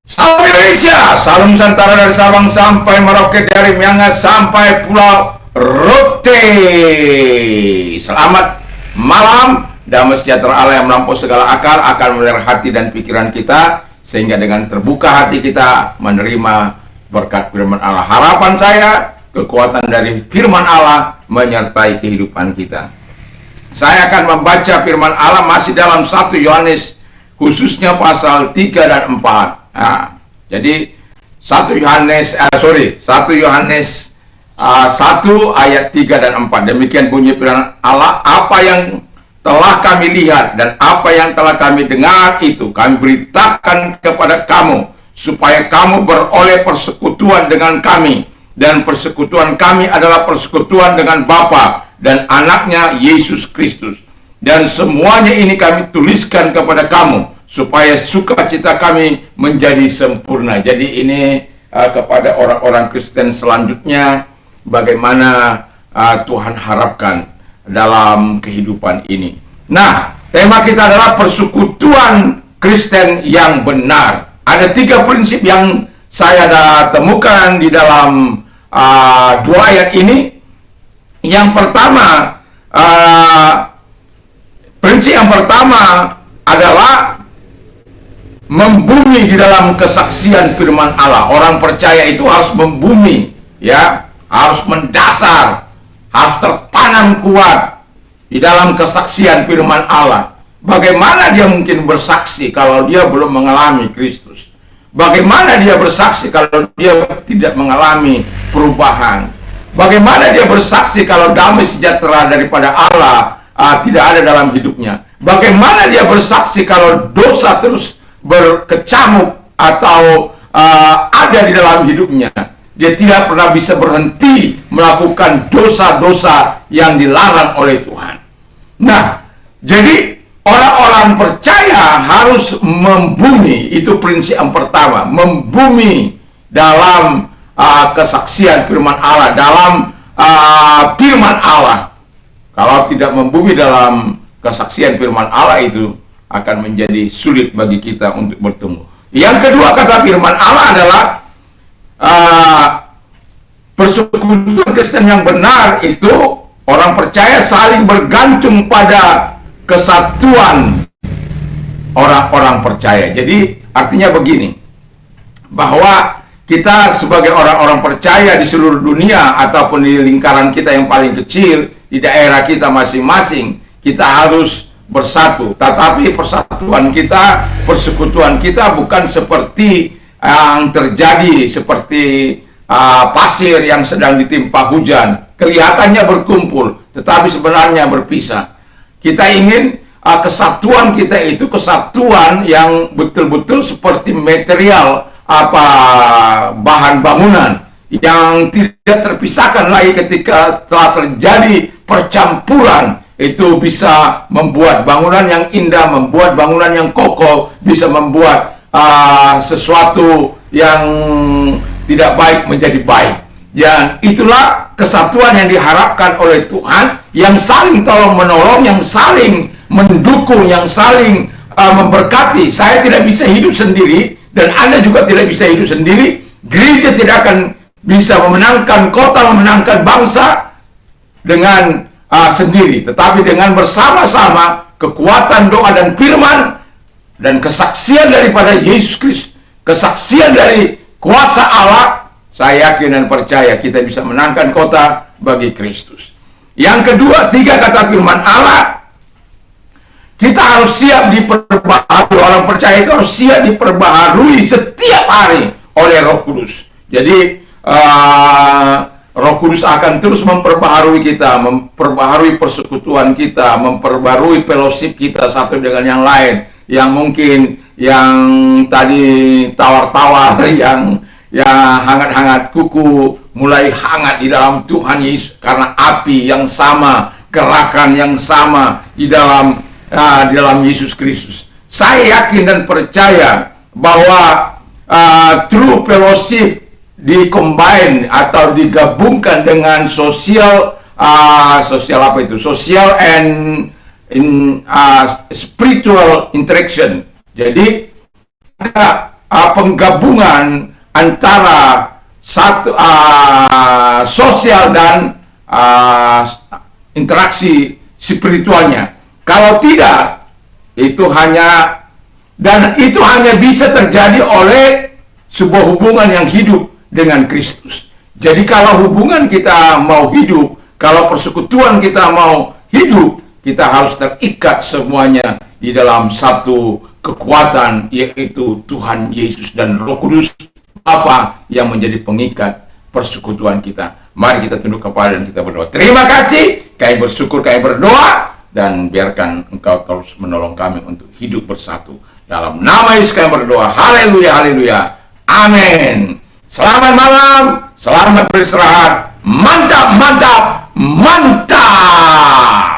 Salam Indonesia, salam Nusantara dari Sabang sampai Merauke, dari Miangas sampai Pulau Rote. Selamat malam, damai sejahtera Allah yang melampaui segala akal akan memelihara hati dan pikiran kita, sehingga dengan terbuka hati kita menerima berkat firman Allah. Harapan saya, kekuatan dari firman Allah menyertai kehidupan kita. Saya akan membaca firman Allah masih dalam 1 Yohanes, khususnya pasal 3 dan 4. Nah, jadi 1 Yohanes 1 ayat 3 dan 4. Demikian bunyi firman Allah, apa yang telah kami lihat dan apa yang telah kami dengar itu kami beritakan kepada kamu, supaya kamu beroleh persekutuan dengan kami, dan persekutuan kami adalah persekutuan dengan Bapa dan anaknya Yesus Kristus. Dan semuanya ini kami tuliskan kepada kamu, supaya sukacita kami menjadi sempurna. Jadi ini kepada orang-orang Kristen selanjutnya, bagaimana Tuhan harapkan dalam kehidupan ini. Nah, tema kita adalah persekutuan Kristen yang benar. Ada 3 prinsip yang saya temukan di dalam 2 ayat ini. Yang pertama, prinsip yang pertama adalah membumi di dalam kesaksian firman Allah. Orang percaya itu harus membumi, ya, harus mendasar, harus tertanam kuat di dalam kesaksian firman Allah. Bagaimana dia mungkin bersaksi kalau dia belum mengalami Kristus? Bagaimana dia bersaksi kalau dia tidak mengalami perubahan? Bagaimana dia bersaksi kalau damai sejahtera daripada Allah tidak ada dalam hidupnya? Bagaimana dia bersaksi kalau dosa terus berkecamuk atau ada di dalam hidupnya? Dia tidak pernah bisa berhenti melakukan dosa-dosa yang dilarang oleh Tuhan. Nah, jadi orang-orang percaya harus membumi. Itu prinsip yang pertama, membumi dalam kesaksian firman Allah, dalam firman Allah. Kalau tidak membumi dalam kesaksian firman Allah, itu akan menjadi sulit bagi kita untuk bertemu. Yang kedua, kata firman Allah adalah persekutuan Kristen yang benar itu orang percaya saling bergantung pada kesatuan orang-orang percaya. Jadi artinya begini, bahwa kita sebagai orang-orang percaya di seluruh dunia ataupun di lingkaran kita yang paling kecil, di daerah kita masing-masing, kita harus bersatu. Tetapi persatuan kita, persekutuan kita bukan seperti yang terjadi seperti pasir yang sedang ditimpa hujan. Kelihatannya berkumpul, tetapi sebenarnya berpisah. Kita ingin kesatuan kita itu kesatuan yang betul-betul seperti material bahan bangunan yang tidak terpisahkan lagi. Ketika telah terjadi percampuran, itu bisa membuat bangunan yang indah, membuat bangunan yang kokoh, bisa membuat sesuatu yang tidak baik menjadi baik. Dan itulah kesatuan yang diharapkan oleh Tuhan, yang saling tolong-menolong, yang saling mendukung, yang saling memberkati. Saya tidak bisa hidup sendiri, dan Anda juga tidak bisa hidup sendiri. Gereja tidak akan bisa memenangkan kota, memenangkan bangsa dengan sendiri, tetapi dengan bersama-sama kekuatan doa dan firman dan kesaksian daripada Yesus Kristus, kesaksian dari kuasa Allah, saya yakin dan percaya kita bisa menangkan kota bagi Kristus. Yang kedua, 3 kata firman Allah, kita harus siap diperbaharui. Orang percaya itu harus siap diperbaharui setiap hari oleh Roh Kudus. Jadi Roh Kudus akan terus memperbaharui kita, memperbaharui persekutuan kita, memperbaharui fellowship kita satu dengan yang lain. Yang mungkin yang tadi tawar-tawar, yang hangat-hangat kuku, mulai hangat di dalam Tuhan Yesus, karena api yang sama, gerakan yang sama di dalam Yesus Kristus. Saya yakin dan percaya bahwa true fellowship di-combine atau digabungkan dengan social and spiritual interaction. Jadi ada penggabungan antara satu sosial dan interaksi spiritualnya. Kalau tidak, itu hanya bisa terjadi oleh sebuah hubungan yang hidup dengan Kristus. Jadi kalau hubungan kita mau hidup, kalau persekutuan kita mau hidup, kita harus terikat semuanya di dalam satu kekuatan, yaitu Tuhan Yesus dan Roh Kudus Bapa yang menjadi pengikat persekutuan kita. Mari kita tunduk kepala dan kita berdoa. Terima kasih, kami bersyukur, kami berdoa, dan biarkan Engkau terus menolong kami untuk hidup bersatu. Dalam nama Yesus kami berdoa. Haleluya, haleluya. Amin. Selamat malam, selamat beristirahat. Mantap, mantap, mantap.